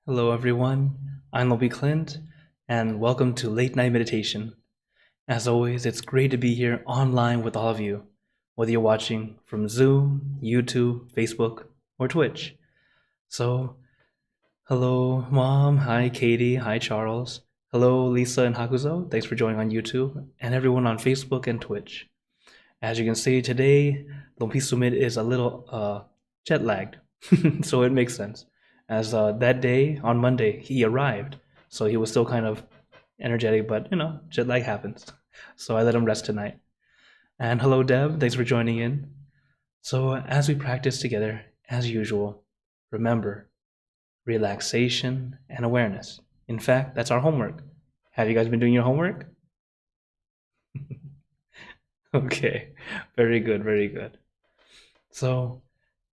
Hello, everyone. I'm Lobby Clint, and welcome to Late Night Meditation. As always, it's great to be here online with all of you, whether you're watching from Zoom, YouTube, Facebook, or Twitch. So, hello, Mom. Hi, Katie. Hi, Charles. Hello, Lisa and Hakuzo. Thanks for joining on YouTube, and everyone on Facebook and Twitch. As you can see today, Lompi Sumit is a little jet lagged, so it makes sense. As that day on Monday he arrived, so he was still kind of energetic, but jet lag happens. So I let him rest tonight. And hello, Deb. Thanks for joining in. So as we practice together, as usual, remember relaxation and awareness. In fact, that's our homework. Have you guys been doing your homework? Okay, very good, very good. So,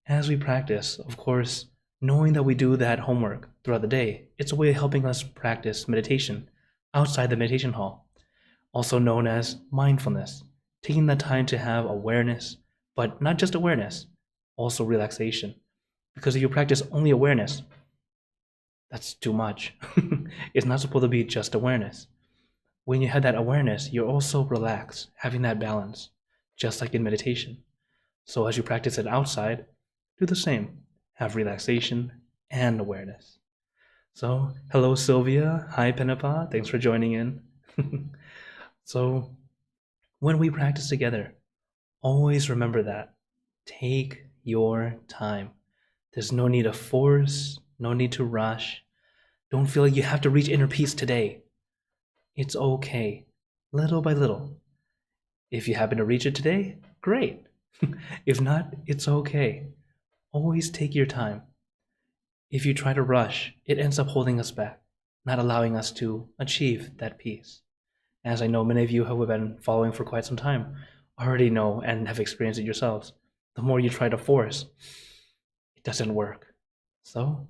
as we practice, of course, knowing that we do that homework throughout the day, it's a way of helping us practice meditation outside the meditation hall, also known as mindfulness, taking the time to have awareness, but not just awareness, also relaxation. Because if you practice only awareness, that's too much. It's not supposed to be just awareness. When you have that awareness, you're also relaxed, having that balance, just like in meditation. So as you practice it outside, do the same. Have relaxation and awareness. So, hello Sylvia. Hi Penapa. Thanks for joining in. So, when we practice together, always remember that. Take your time. There's no need to force, no need to rush. Don't feel like you have to reach inner peace today. It's okay, little by little. If you happen to reach it today, great. If not, it's okay. Always take your time. If you try to rush, it ends up holding us back, not allowing us to achieve that peace. As I know many of you who have been following for quite some time already know and have experienced it yourselves. The more you try to force, it doesn't work. So,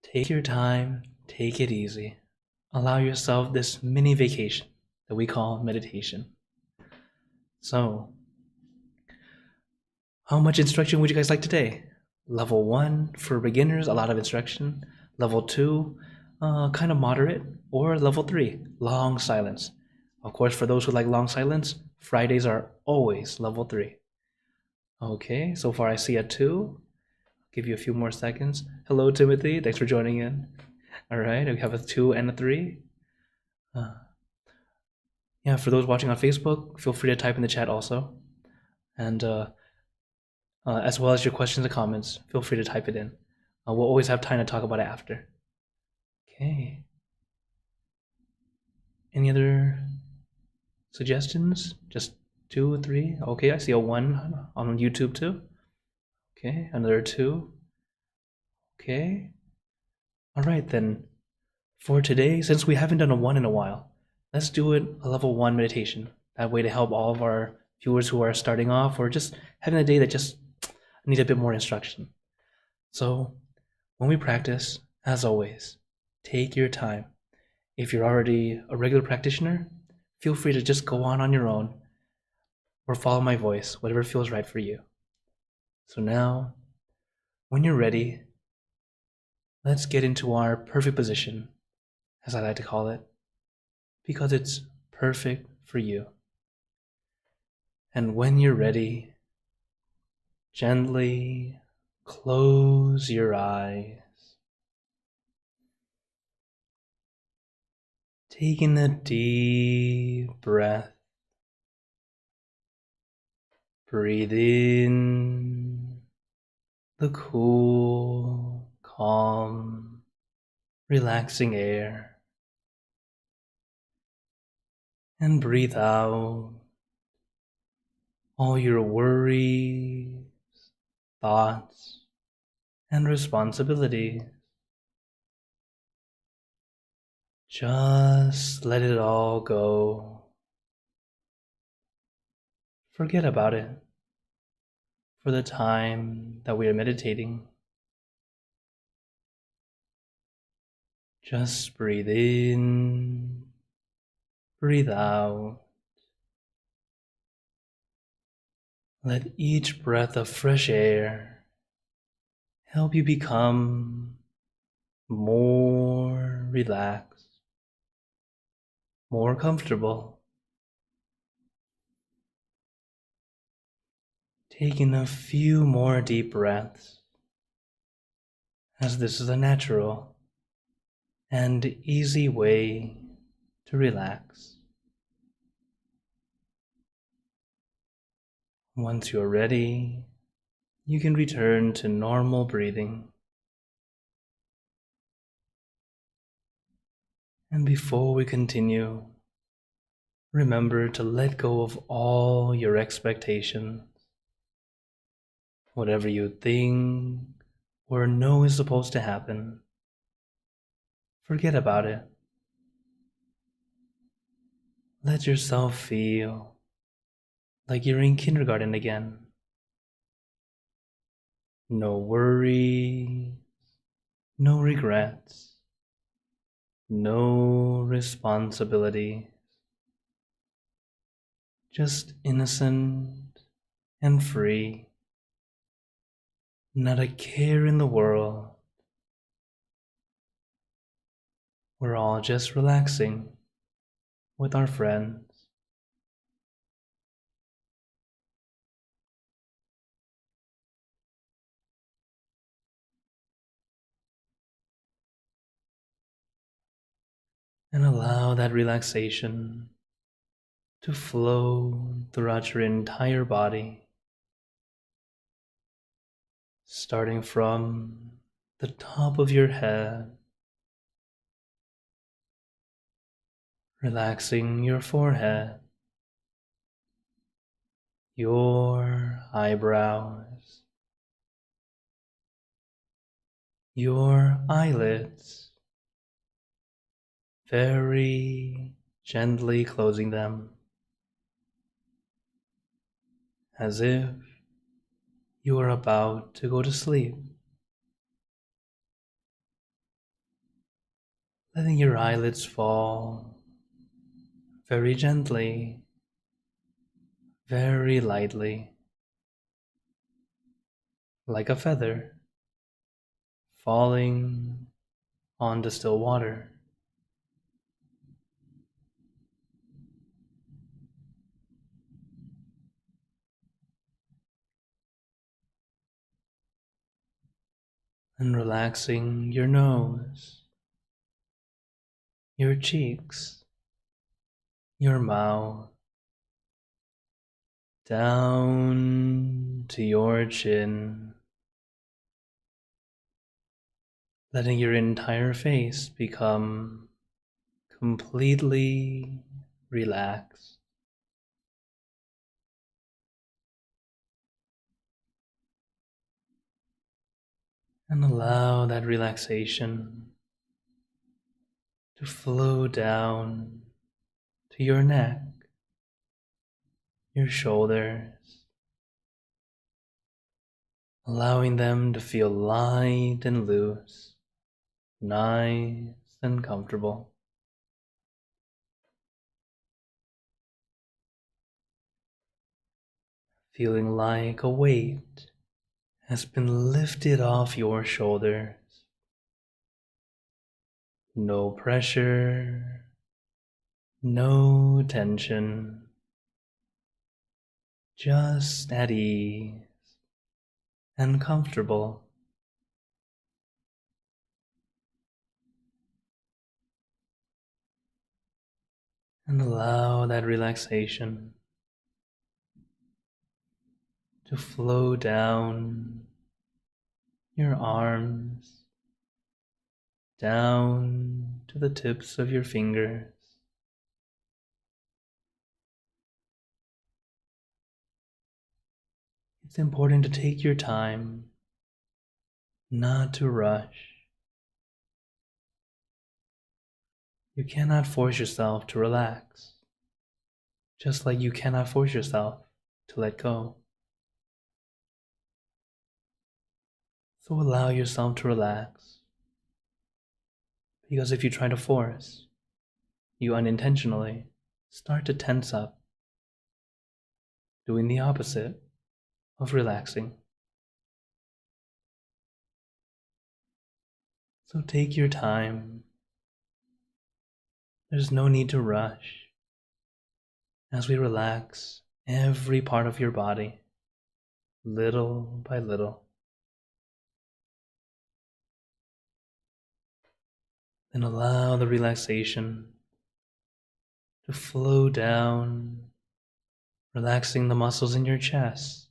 take your time, take it easy. Allow yourself this mini vacation that we call meditation. So, how much instruction would you guys like today? Level 1 for beginners, a lot of instruction. Level 2, kind of moderate. Or level 3, long silence. Of course, for those who like long silence, Fridays are always level 3. Okay, so far I see a 2. I'll give you a few more seconds. Hello, Timothy. Thanks for joining in. All right, we have a 2 and a 3. Yeah, for those watching on Facebook, feel free to type in the chat also. And as well as your questions and comments, feel free to type it in. We'll always have time to talk about it after. Okay. Any other suggestions? Just 2 or 3? Okay, I see a 1 on YouTube too. Okay, another 2. Okay. All right, then. For today, since we haven't done a 1 in a while, let's do it a level 1 meditation. That way to help all of our viewers who are starting off or just having a day that just need a bit more instruction. So, when we practice, as always, take your time. If you're already a regular practitioner, feel free to just go on your own or follow my voice, whatever feels right for you. So now, when you're ready, let's get into our perfect position, as I like to call it, because it's perfect for you. And when you're ready, gently close your eyes. Taking a deep breath. Breathe in the cool, calm, relaxing air. And breathe out all your worries, thoughts, and responsibilities. Just let it all go. Forget about it for the time that we are meditating. Just breathe in, breathe out. Let each breath of fresh air help you become more relaxed, more comfortable. Taking a few more deep breaths, as this is a natural and easy way to relax. Once you're ready, you can return to normal breathing. And before we continue, remember to let go of all your expectations. Whatever you think or know is supposed to happen, forget about it. Let yourself feel like you're in kindergarten again. No worries, no regrets, no responsibility. Just innocent and free. Not a care in the world. We're all just relaxing with our friends. And allow that relaxation to flow throughout your entire body, starting from the top of your head, relaxing your forehead, your eyebrows, your eyelids, very gently closing them, as if you are about to go to sleep. Letting your eyelids fall very gently, very lightly, like a feather falling onto still water. And relaxing your nose, your cheeks, your mouth, down to your chin, letting your entire face become completely relaxed. And allow that relaxation to flow down to your neck, your shoulders, allowing them to feel light and loose, nice and comfortable. Feeling like a weight has been lifted off your shoulders. No pressure, no tension, just at ease and comfortable. And allow that relaxation to flow down your arms, down to the tips of your fingers. It's important to take your time, not to rush. You cannot force yourself to relax, just like you cannot force yourself to let go. So allow yourself to relax, because if you try to force, you unintentionally start to tense up, doing the opposite of relaxing. So take your time. There's no need to rush as we relax every part of your body, little by little. Then allow the relaxation to flow down, relaxing the muscles in your chest,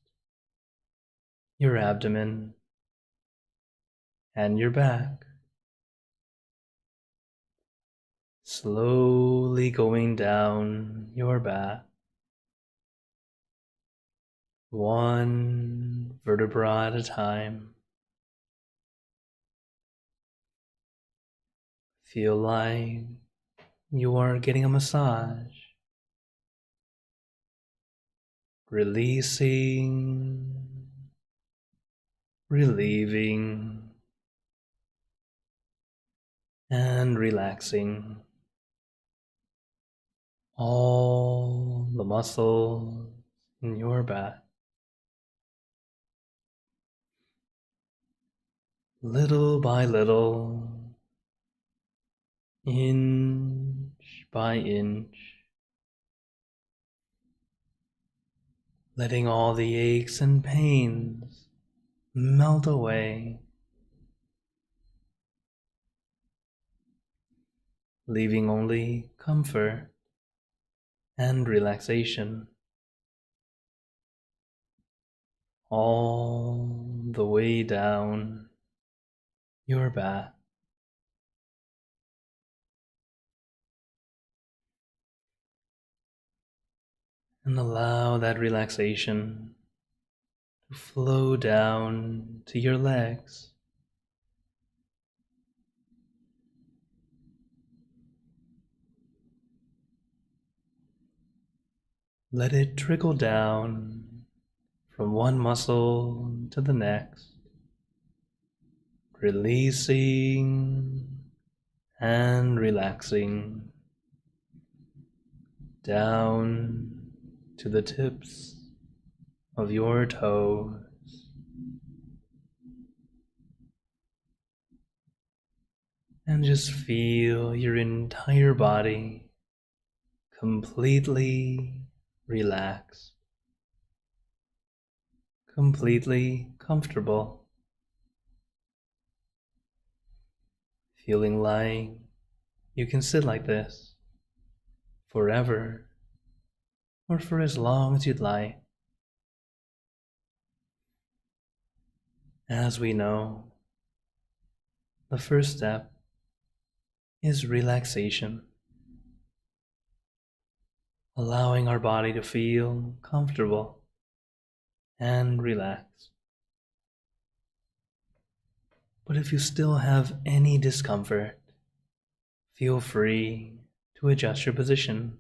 your abdomen, and your back. Slowly going down your back, one vertebra at a time. Feel like you are getting a massage, releasing, relieving, and relaxing all the muscles in your back. Little by little, inch by inch, letting all the aches and pains melt away, leaving only comfort and relaxation all the way down your back. And allow that relaxation to flow down to your legs. Let it trickle down from one muscle to the next, releasing and relaxing down to the tips of your toes. And just feel your entire body completely relaxed, completely comfortable, feeling like you can sit like this forever or for as long as you'd like. As we know, the first step is relaxation, allowing our body to feel comfortable and relaxed. But if you still have any discomfort, feel free to adjust your position.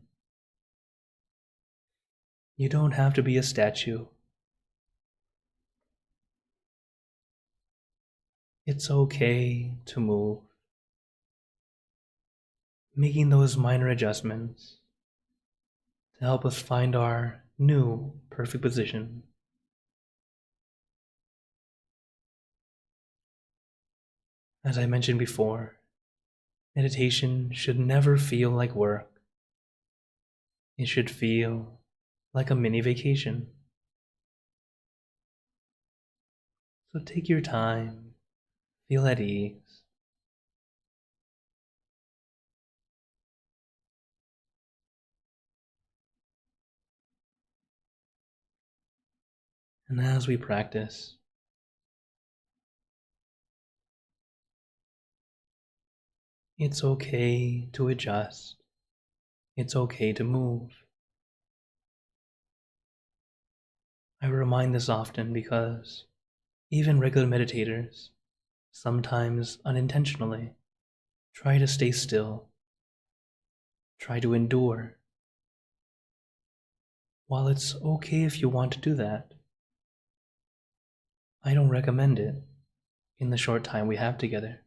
You don't have to be a statue. It's okay to move, making those minor adjustments to help us find our new perfect position. As I mentioned before, meditation should never feel like work. It should feel like a mini vacation. So take your time, feel at ease. And as we practice, it's okay to adjust. It's okay to move. I remind this often because even regular meditators, sometimes unintentionally, try to stay still, try to endure. While it's okay if you want to do that, I don't recommend it in the short time we have together.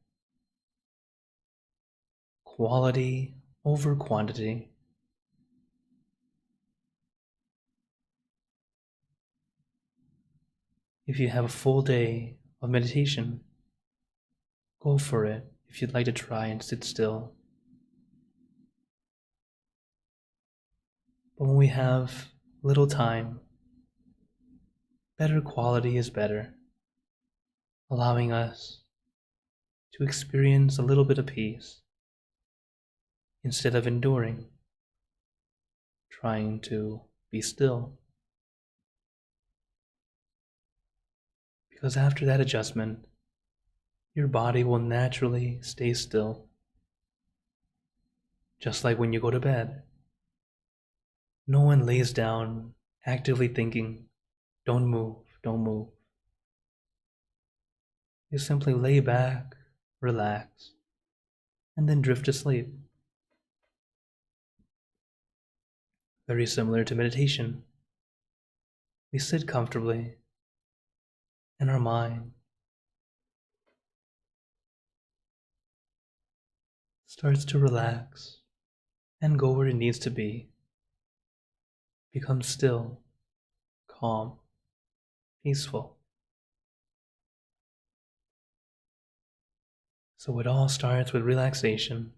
Quality over quantity. If you have a full day of meditation, go for it if you'd like to try and sit still. But when we have little time, better quality is better, allowing us to experience a little bit of peace instead of enduring, trying to be still. Because after that adjustment, your body will naturally stay still. Just like when you go to bed. No one lays down actively thinking, don't move, don't move. You simply lay back, relax, and then drift to sleep. Very similar to meditation. We sit comfortably, and our mind starts to relax and go where it needs to be. Become still, calm, peaceful. So it all starts with relaxation.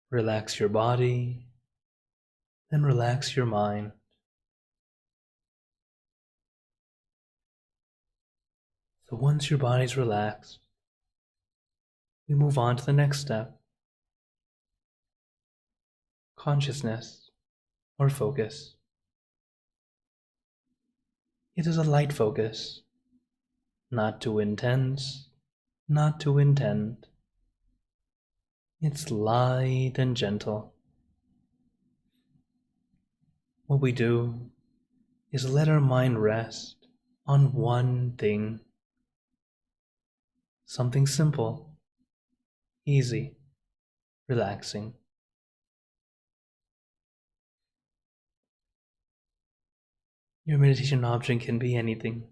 Relax your body, then relax your mind. So once your body's relaxed, we move on to the next step. Consciousness, or focus. It is a light focus, not too intense, not too intent. It's light and gentle. What we do is let our mind rest on one thing. Something simple, easy, relaxing. Your meditation object can be anything.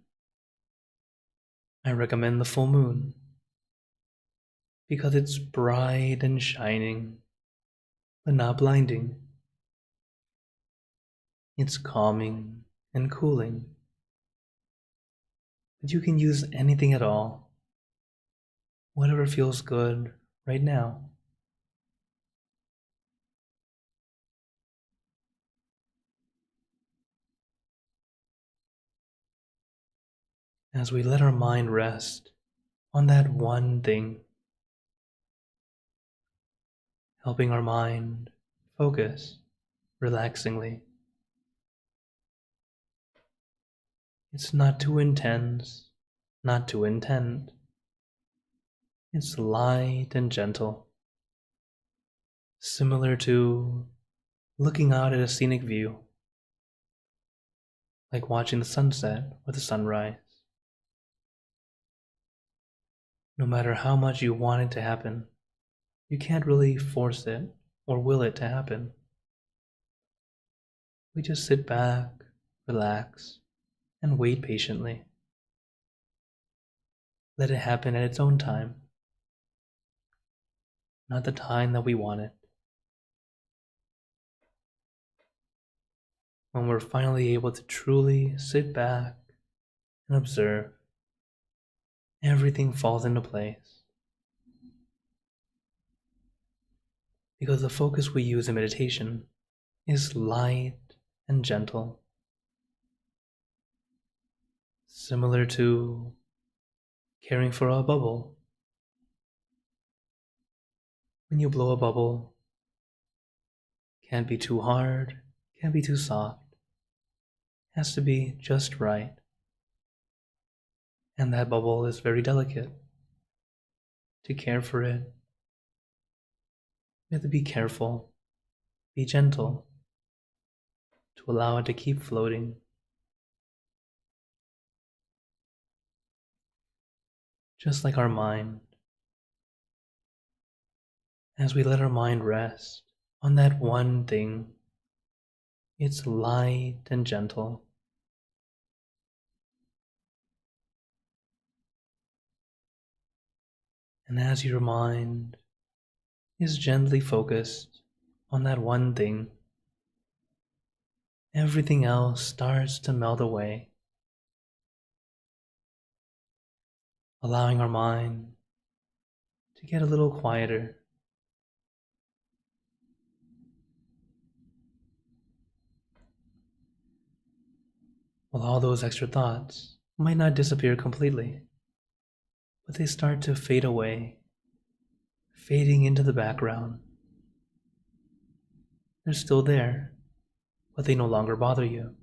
I recommend the full moon because it's bright and shining, but not blinding. It's calming and cooling. But you can use anything at all, whatever feels good right now. As we let our mind rest on that one thing, helping our mind focus relaxingly. It's not too intense, not too intent. It's light and gentle, similar to looking out at a scenic view, like watching the sunset or the sunrise. No matter how much you want it to happen, you can't really force it or will it to happen. We just sit back, relax, and wait patiently. Let it happen at its own time, not the time that we want it. When we're finally able to truly sit back and observe, everything falls into place. Because the focus we use in meditation is light and gentle, similar to caring for a bubble. When you blow a bubble, can't be too hard, can't be too soft, has to be just right. And that bubble is very delicate. To care for it, we have to be careful, be gentle, to allow it to keep floating. Just like our mind, as we let our mind rest on that one thing, it's light and gentle. And as your mind is gently focused on that one thing, everything else starts to melt away, allowing our mind to get a little quieter. While all those extra thoughts might not disappear completely, but they start to fade away, fading into the background. They're still there, but they no longer bother you,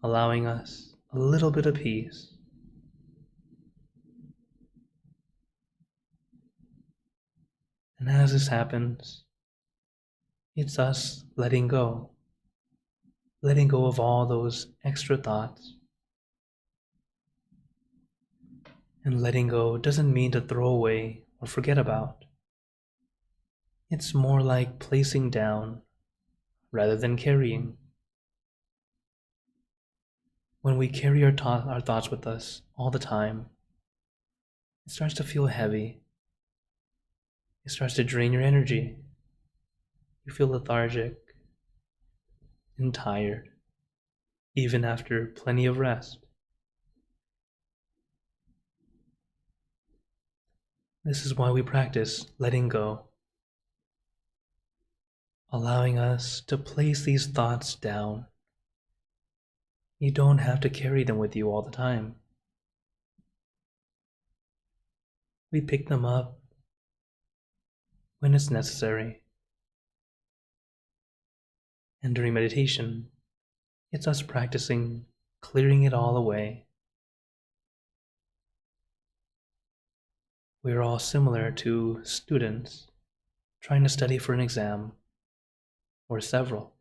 allowing us a little bit of peace. And as this happens, it's us letting go of all those extra thoughts. And letting go doesn't mean to throw away or forget about. It's more like placing down rather than carrying. When we carry our thoughts with us all the time, it starts to feel heavy. It starts to drain your energy. You feel lethargic and tired, even after plenty of rest. This is why we practice letting go, allowing us to place these thoughts down. You don't have to carry them with you all the time. We pick them up when it's necessary. And during meditation, it's us practicing clearing it all away. We're all similar to students trying to study for an exam or several.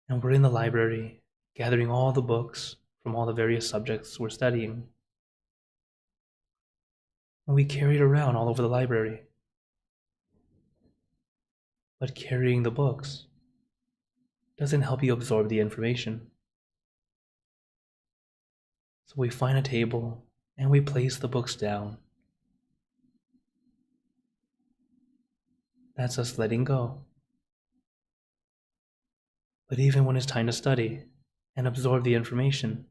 And we're in the library gathering all the books from all the various subjects we're studying. And we carry it around all over the library. But carrying the books doesn't help you absorb the information. So we find a table and we place the books down. That's us letting go. But even when it's time to study and absorb the information,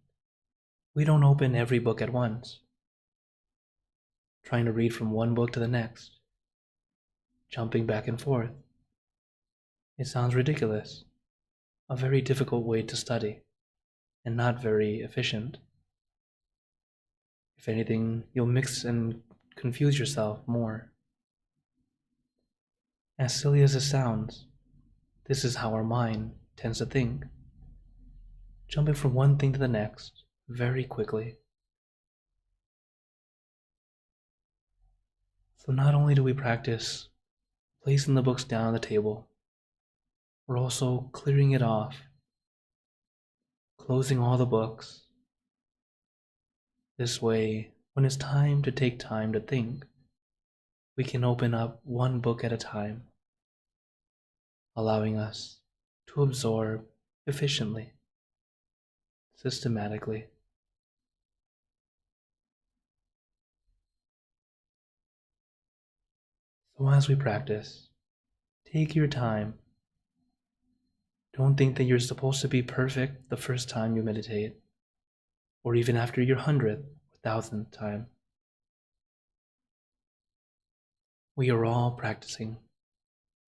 we don't open every book at once, trying to read from one book to the next, jumping back and forth. It sounds ridiculous, a very difficult way to study, and not very efficient. If anything, you'll mix and confuse yourself more. As silly as it sounds, this is how our mind tends to think, jumping from one thing to the next very quickly. So not only do we practice placing the books down on the table, we're also clearing it off, closing all the books. This way, when it's time to take time to think, we can open up one book at a time, allowing us to absorb efficiently, systematically. So as we practice, take your time. Don't think that you're supposed to be perfect the first time you meditate, or even after your 100th or 1000th time. We are all practicing,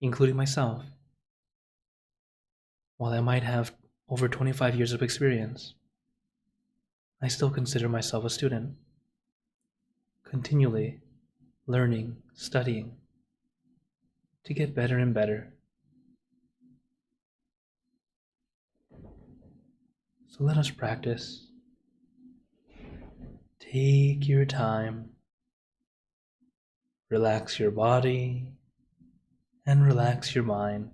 including myself. While I might have over 25 years of experience, I still consider myself a student, continually learning, studying, to get better and better. So let us practice. Take your time. Relax your body and relax your mind.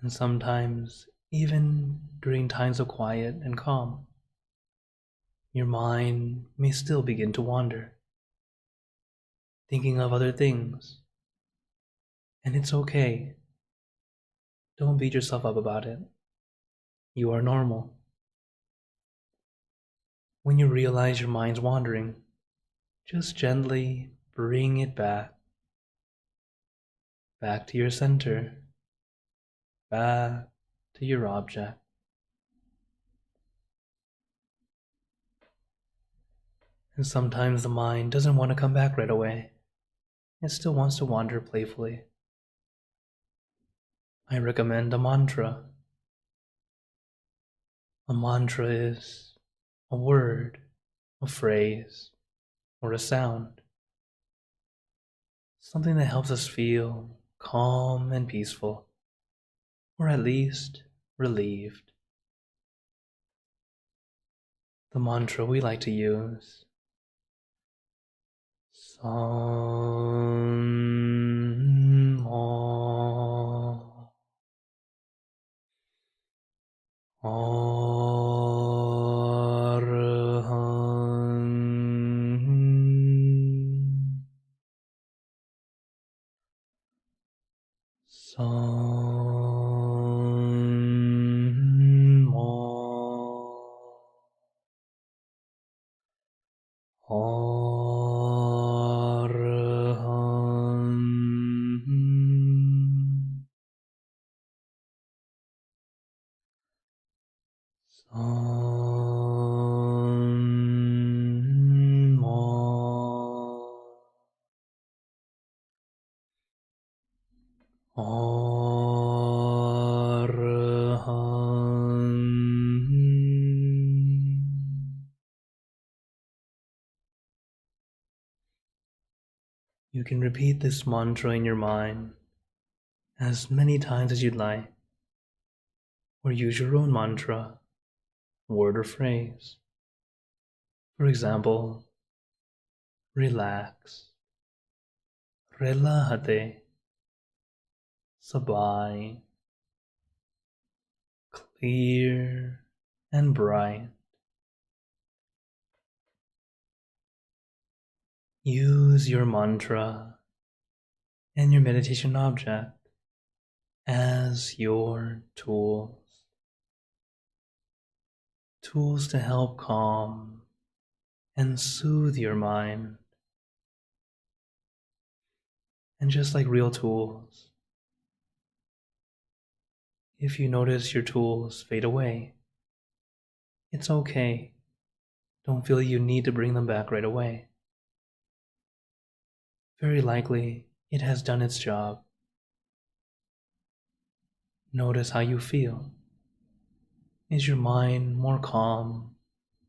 And sometimes, even during times of quiet and calm, your mind may still begin to wander, thinking of other things. And it's okay. Don't beat yourself up about it. You are normal. When you realize your mind's wandering, just gently bring it back to your center, back to your object. And sometimes the mind doesn't want to come back right away. It still wants to wander playfully. I recommend a mantra. A mantra is a word, a phrase, or a sound. Something that helps us feel calm and peaceful, or at least relieved. The mantra we like to use: Sam Ma Arhan Sam Ma Arhan Sam Ma Arhan. You can repeat this mantra in your mind as many times as you'd like, or use your own mantra, word or phrase. For example, relax, relájate, sabay, clear and bright. Use your mantra and your meditation object as your tools. Tools to help calm and soothe your mind. And just like real tools, if you notice your tools fade away, it's okay. Don't feel you need to bring them back right away. Very likely, it has done its job. Notice how you feel. Is your mind more calm,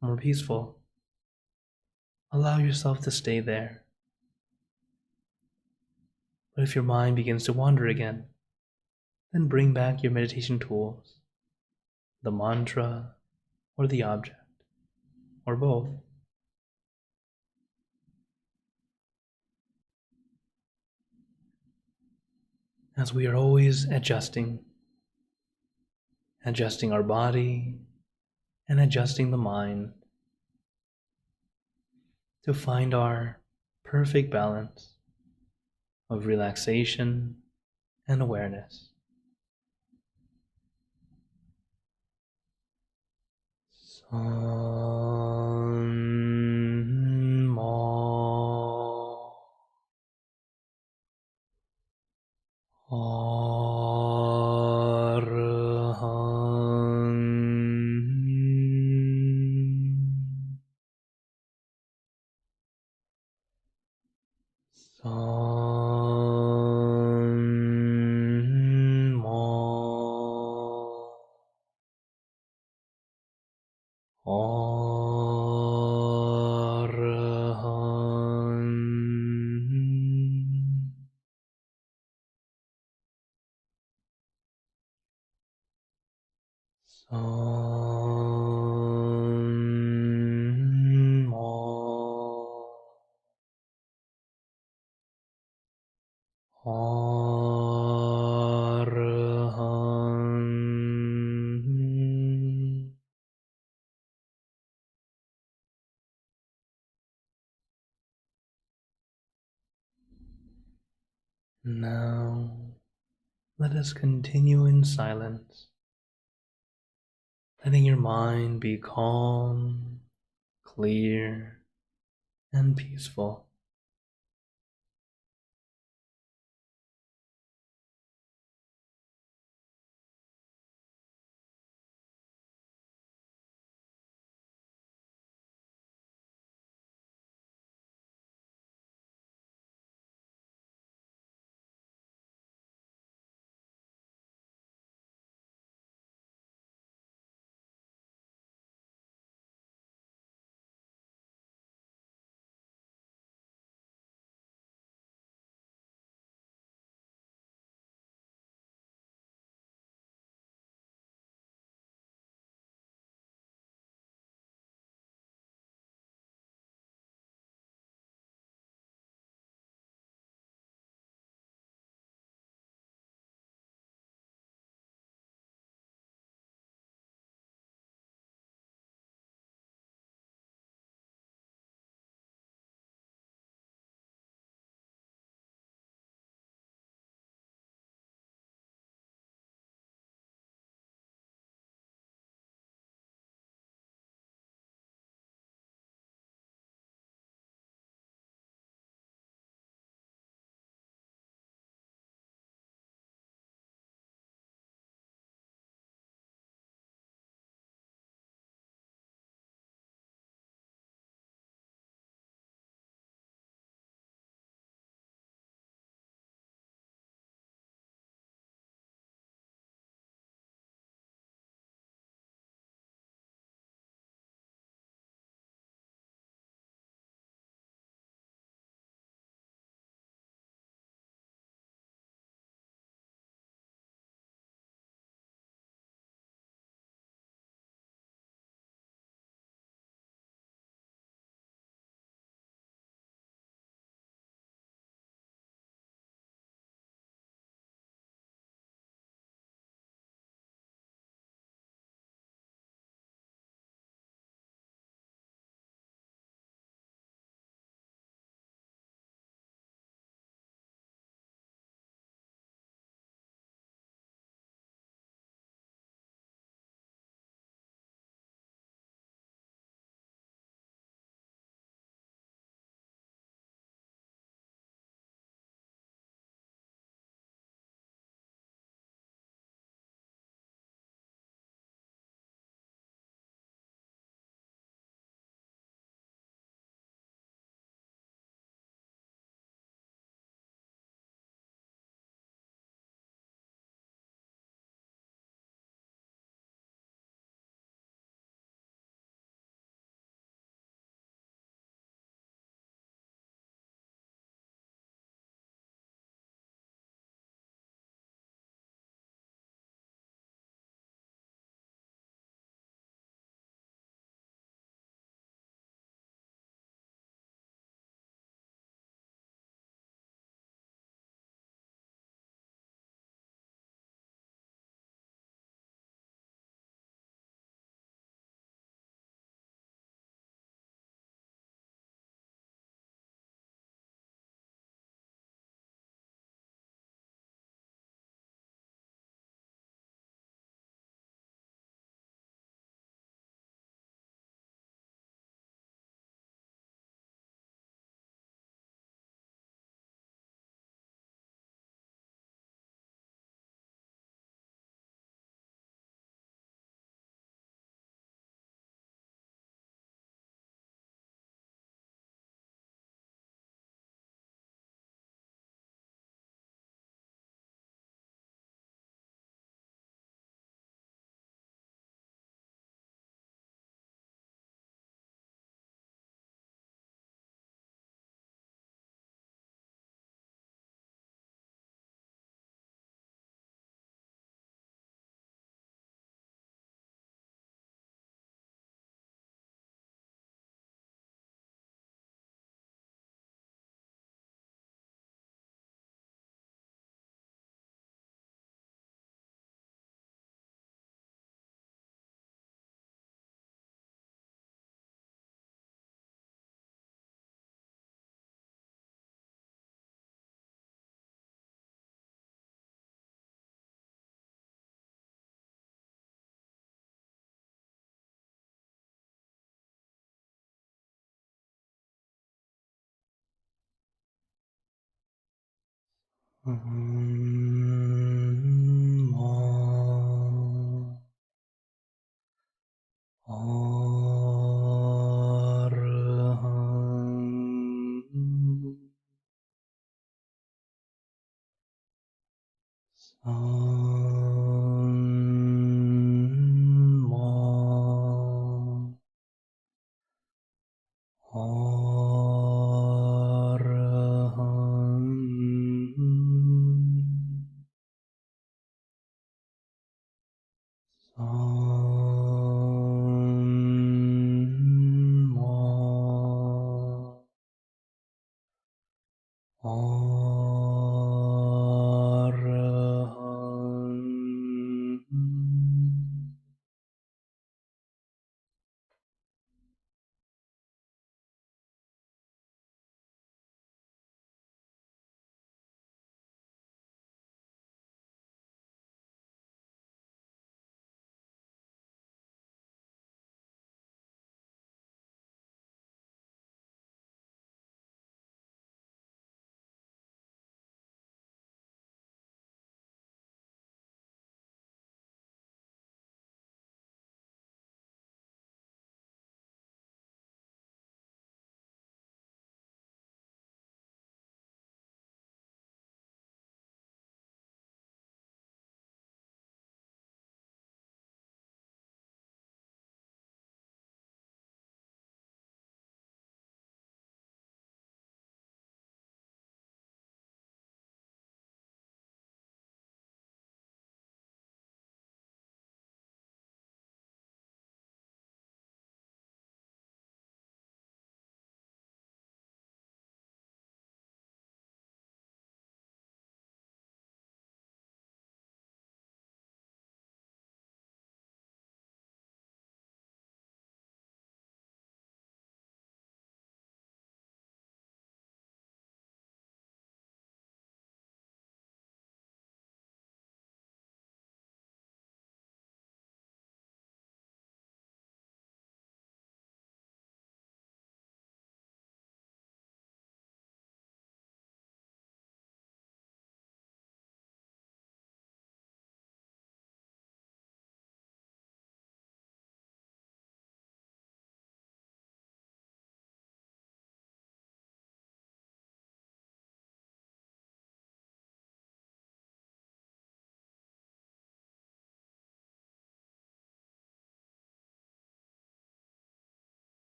more peaceful? Allow yourself to stay there. But if your mind begins to wander again, then bring back your meditation tools, the mantra, or the object, or both. As we are always adjusting our body and adjusting the mind to find our perfect balance of relaxation and awareness. Sam Ma Arhan Sam Ma Arhan. Sam Ma Arhan. Now, let us continue in silence, letting your mind be calm, clear, and peaceful.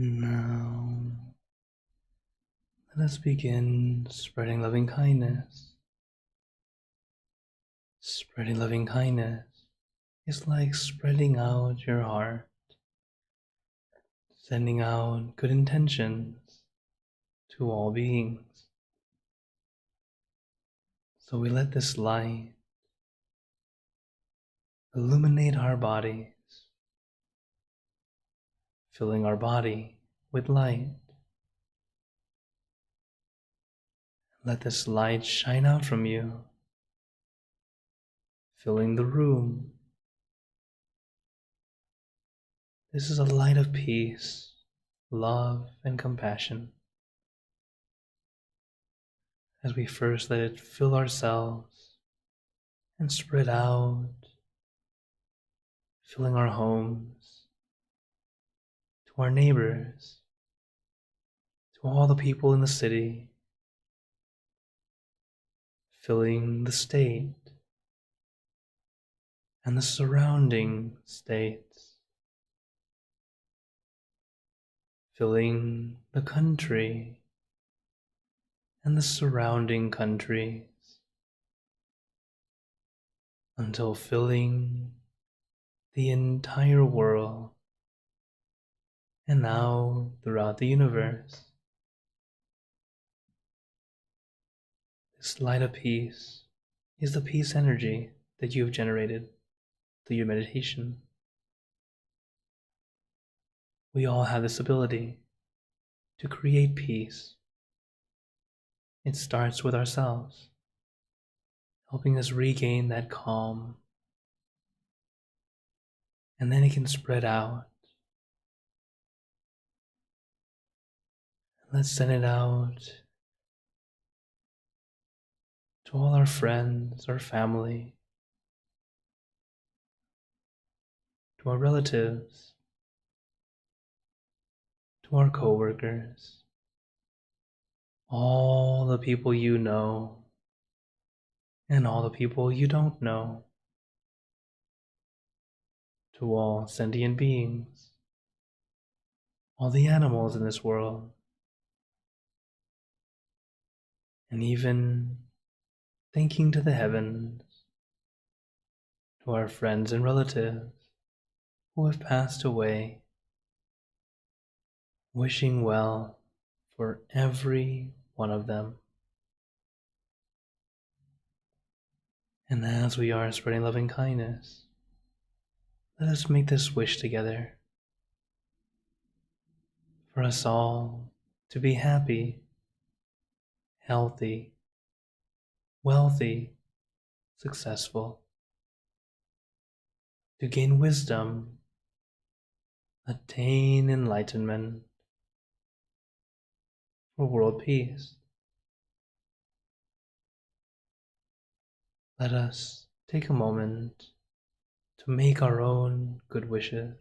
Now, let us begin spreading loving kindness. Spreading loving kindness is like spreading out your heart, sending out good intentions to all beings. So we let this light illuminate our bodies, filling our body with light. Let this light shine out from you, filling the room. This is a light of peace, love, and compassion. As we first let it fill ourselves and spread out, filling our homes, to our neighbors, to all the people in the city, filling the state and the surrounding states, filling the country and the surrounding countries, until filling the entire world, and now throughout the universe. This light of peace is the peace energy that you have generated through your meditation. We all have this ability to create peace. It starts with ourselves, helping us regain that calm, and then it can spread out. Let's send it out to all our friends, our family, to our relatives, to our coworkers, all the people you know, and all the people you don't know, to all sentient beings, all the animals in this world, and even thanking to the heavens, to our friends and relatives who have passed away, wishing well for every one of them. And as we are spreading loving kindness, let us make this wish together for us all to be happy, healthy, wealthy, successful, to gain wisdom, attain enlightenment, for world peace. Let us take a moment to make our own good wishes.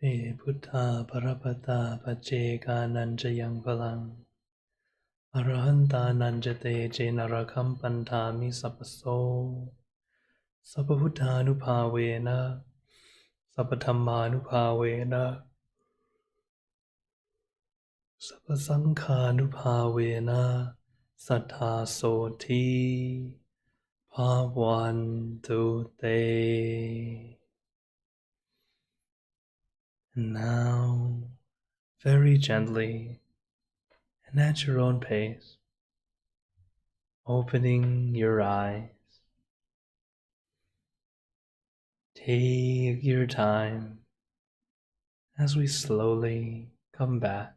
Pe Buddha Parapata Pacheka Nanjayang Palang Arahanta Nanjate Jenarakam Pantami Sapaso Sapahutanupavena Sapathammanupavena Sapasankhanupavena Sattha-soti Bhavantu Te. And now, very gently and at your own pace, opening your eyes. Take your time as we slowly come back.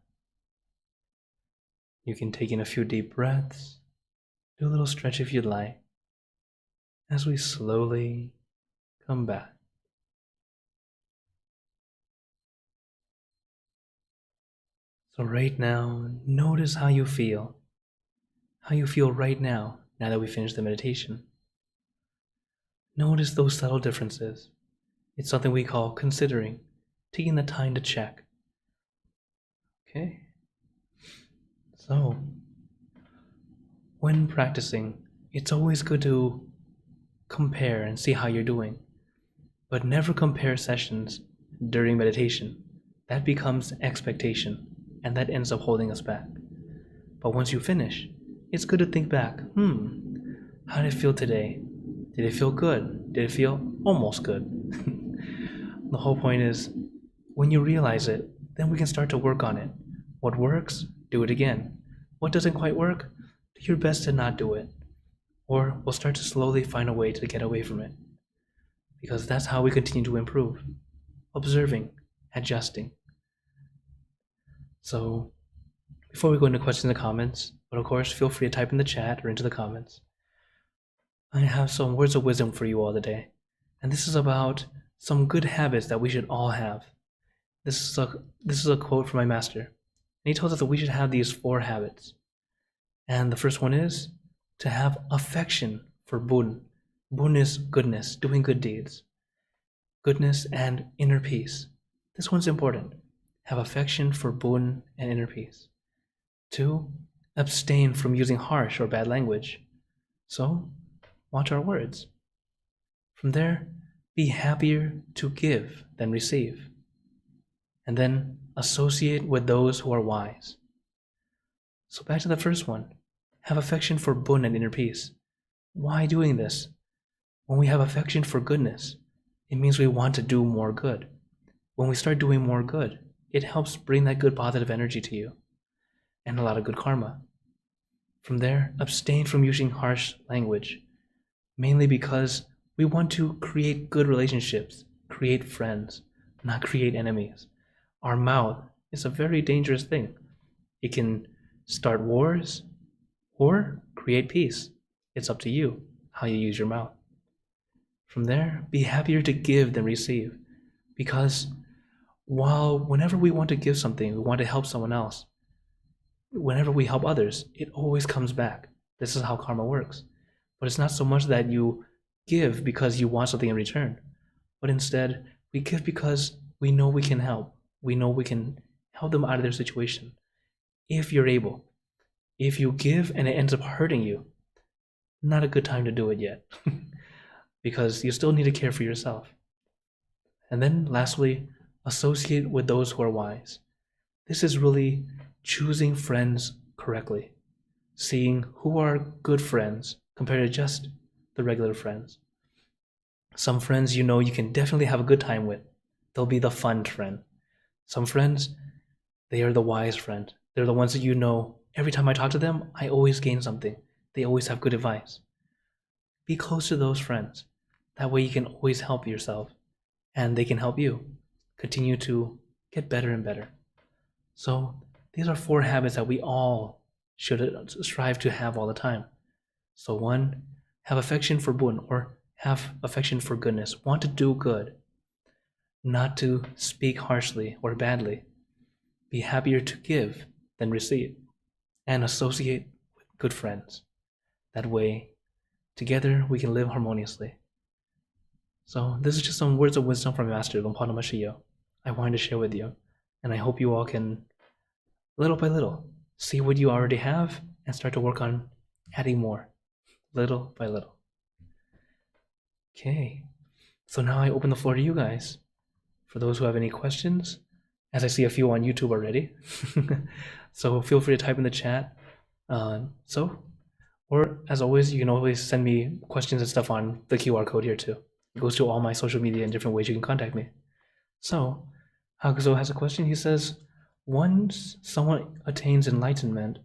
You can take in a few deep breaths, do a little stretch if you'd like, as we slowly come back. So right now, notice how you feel. How you feel right now that we finished the meditation. Notice those subtle differences. It's something we call considering, taking the time to check. Okay? So, when practicing, it's always good to compare and see how you're doing. But never compare sessions during meditation. That becomes expectation, and that ends up holding us back. But once you finish, it's good to think back. How did it feel today? Did it feel good? Did it feel almost good? The whole point is, when you realize it, then we can start to work on it. What works, do it again. What doesn't quite work, do your best to not do it. Or we'll start to slowly find a way to get away from it. Because that's how we continue to improve. Observing, adjusting. So, before we go into questions and comments, but of course, feel free to type in the chat or into the comments. I have some words of wisdom for you all today. And this is about some good habits that we should all have. This is a quote from my master. And he tells us that we should have these 4 habits. And the first one is to have affection for Bun. Bun is goodness, doing good deeds. Goodness and inner peace. This one's important. Have affection for Bun and inner peace. 2, abstain from using harsh or bad language. So, watch our words. From there, be happier to give than receive. And then associate with those who are wise. So back to the first one. Have affection for Bun and inner peace. Why doing this? When we have affection for goodness, it means we want to do more good. When we start doing more good, it helps bring that good positive energy to you and a lot of good karma. From there, abstain from using harsh language, mainly because we want to create good relationships, create friends, not create enemies. Our mouth is a very dangerous thing. It can start wars or create peace. It's up to you how you use your mouth. From there, be happier to give than receive, because whenever we want to give something, we want to help someone else, whenever we help others, it always comes back. This is how karma works. But it's not so much that you give because you want something in return, but instead, we give because we know we can help. We know we can help them out of their situation. If you're able. If you give and it ends up hurting you, not a good time to do it yet. Because you still need to care for yourself. And then lastly, associate with those who are wise. This is really choosing friends correctly. Seeing who are good friends compared to just the regular friends. Some friends you can definitely have a good time with. They'll be the fun friend. Some friends, they are the wise friend. They're the ones that every time I talk to them, I always gain something. They always have good advice. Be close to those friends. That way you can always help yourself and they can help you continue to get better and better. So these are 4 habits that we all should strive to have all the time. So 1, have affection for Bun, or have affection for goodness. Want to do good, not to speak harshly or badly. Be happier to give than receive, and associate with good friends. That way, together we can live harmoniously. So this is just some words of wisdom from Master Lumpana Mashiyo I wanted to share with you, and I hope you all can, little by little, see what you already have and start to work on adding more, little by little. Okay, so now I open the floor to you guys. For those who have any questions, as I see a few on YouTube already, so feel free to type in the chat. Or as always, you can always send me questions and stuff on the QR code here too. It goes to all my social media in different ways you can contact me. So, Hakuzo has a question. He says, once someone attains enlightenment,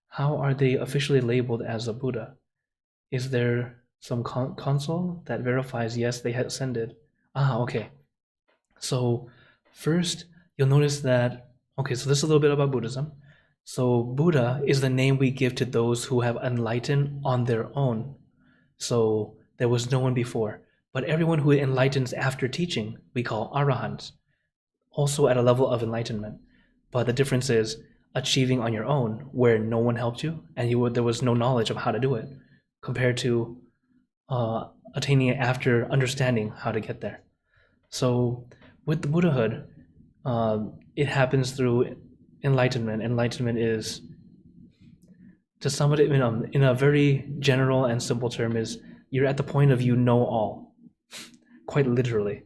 how are they officially labeled as a Buddha? Is there some console that verifies yes, they had ascended? Okay. So first, you'll notice that, so this is a little bit about Buddhism. So Buddha is the name we give to those who have enlightened on their own. So there was no one before. But everyone who enlightens after teaching, we call arahants, also at a level of enlightenment. But the difference is, achieving on your own where no one helped you and there was no knowledge of how to do it, compared to attaining it after understanding how to get there. So with the Buddhahood, it happens through enlightenment. Enlightenment is, to sum it in a very general and simple term, is you're at the point of you know all, quite literally.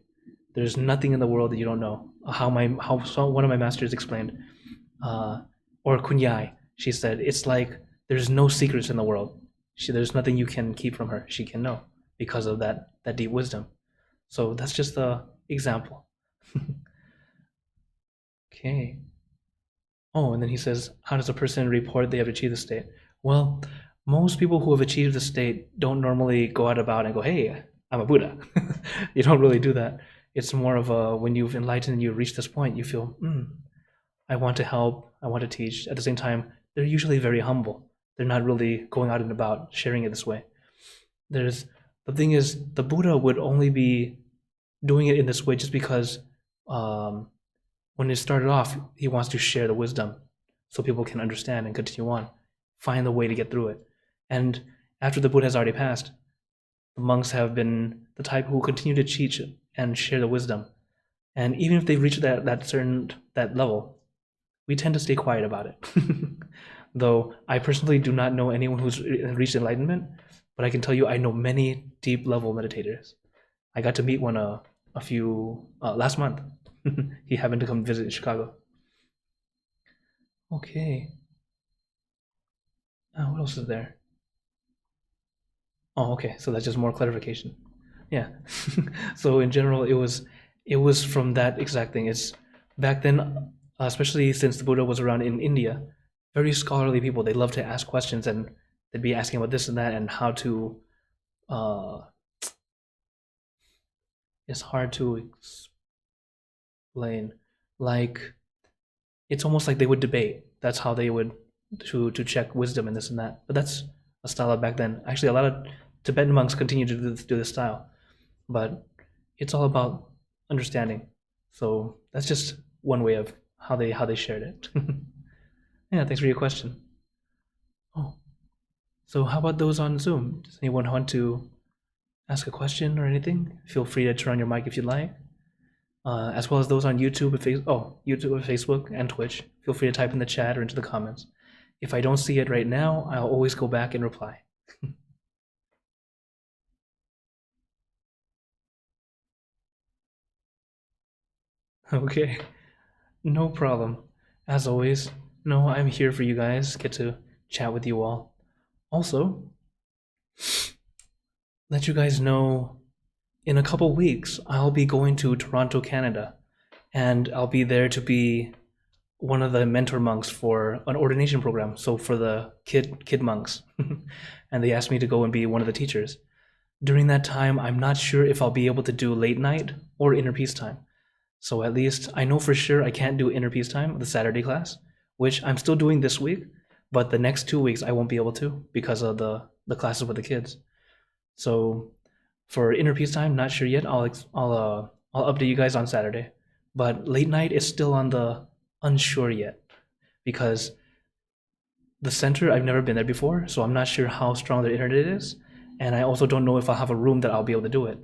There's nothing in the world that you don't know. How one of my masters explained, or Kunyai, she said, it's like there's no secrets in the world. There's nothing you can keep from her. She can know because of that deep wisdom. So that's just the example. Okay. Oh, and then he says, how does a person report they have achieved the state? Well, most people who have achieved the state don't normally go out about and go, hey, I'm a Buddha. You don't really do that. It's more of a, when you've enlightened and you reach this point, you feel, I want to help, I want to teach. At the same time, they're usually very humble. They're not really going out and about sharing it this way. The thing is, the Buddha would only be doing it in this way just because when it started off, he wants to share the wisdom so people can understand and continue on, find the way to get through it. And after the Buddha has already passed, the monks have been the type who continue to teach and share the wisdom. And even if they've reached that level, we tend to stay quiet about it. Though I personally do not know anyone who's reached enlightenment, but I can tell you I know many deep level meditators. I got to meet one a few last month. He happened to come visit in Chicago. Okay. What else is there? Oh, okay. So that's just more clarification. Yeah. So in general, it was from that exact thing. It's back then, especially since the Buddha was around in India, very scholarly people. They love to ask questions, and they'd be asking about this and that and how to. It's hard to explain. Like, it's almost like they would debate. That's how they would to check wisdom and this and that. But that's a style of back then. Actually, a lot of Tibetan monks continue to do this style, but it's all about understanding. So that's just one way of how they shared it. Yeah, thanks for your question. Oh, so how about those on Zoom? Does anyone want to ask a question or anything? Feel free to turn on your mic if you'd like. As well as those on YouTube, YouTube, Facebook, and Twitch. Feel free to type in the chat or into the comments. If I don't see it right now, I'll always go back and reply. Okay, no problem. As always, no, I'm here for you guys. Get to chat with you all. Also, let you guys know, in a couple weeks, I'll be going to Toronto, Canada, and I'll be there to be one of the mentor monks for an ordination program. So for the kid monks, and they asked me to go and be one of the teachers. During that time, I'm not sure if I'll be able to do late night or inner peace time. So at least I know for sure I can't do inner peace time, the Saturday class, which I'm still doing this week, but the next 2 weeks I won't be able to because of the classes with the kids. So for inner peace time, not sure yet. I'll update you guys on Saturday. But late night is still on the unsure yet, because the center, I've never been there before, so I'm not sure how strong their internet is, and I also don't know if I'll have a room that I'll be able to do it.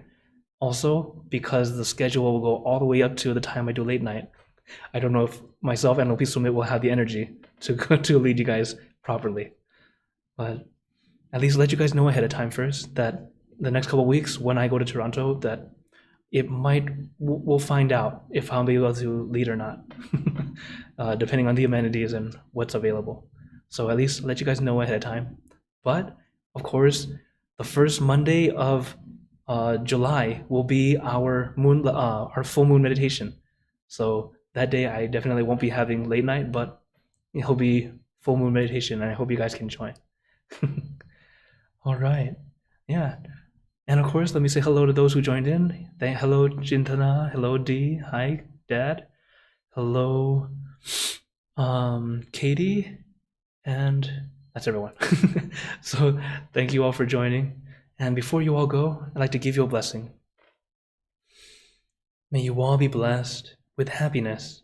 Also, because the schedule will go all the way up to the time I do late night, I don't know if myself and LP Summit will have the energy to lead you guys properly. But at least let you guys know ahead of time first that the next couple of weeks when I go to Toronto, that we'll find out if I'll be able to lead or not, depending on the amenities and what's available. So at least let you guys know ahead of time. But of course, the first Monday of July will be our full moon meditation. So that day I definitely won't be having late night, but it'll be full moon meditation, and I hope you guys can join. All right, yeah. And of course, let me say hello to those who joined in. Hello, Jintana. Hello, Dee. Hi, Dad. Hello, Katie. And that's everyone. So thank you all for joining. And before you all go, I'd like to give you a blessing. May you all be blessed with happiness,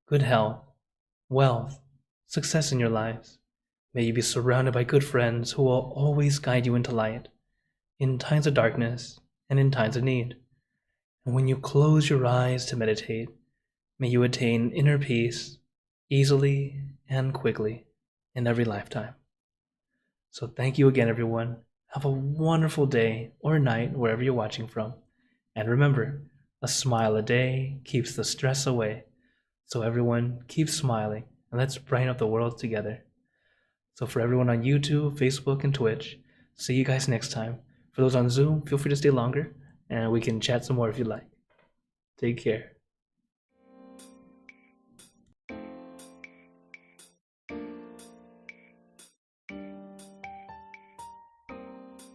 good health, wealth, success in your lives. May you be surrounded by good friends who will always guide you into light, in times of darkness and in times of need. And when you close your eyes to meditate, may you attain inner peace easily and quickly in every lifetime. So thank you again, everyone. Have a wonderful day or night wherever you're watching from. And remember, a smile a day keeps the stress away. So everyone, keep smiling and let's brighten up the world together. So for everyone on YouTube, Facebook, and Twitch, see you guys next time. For those on Zoom, feel free to stay longer and we can chat some more if you like. Take care.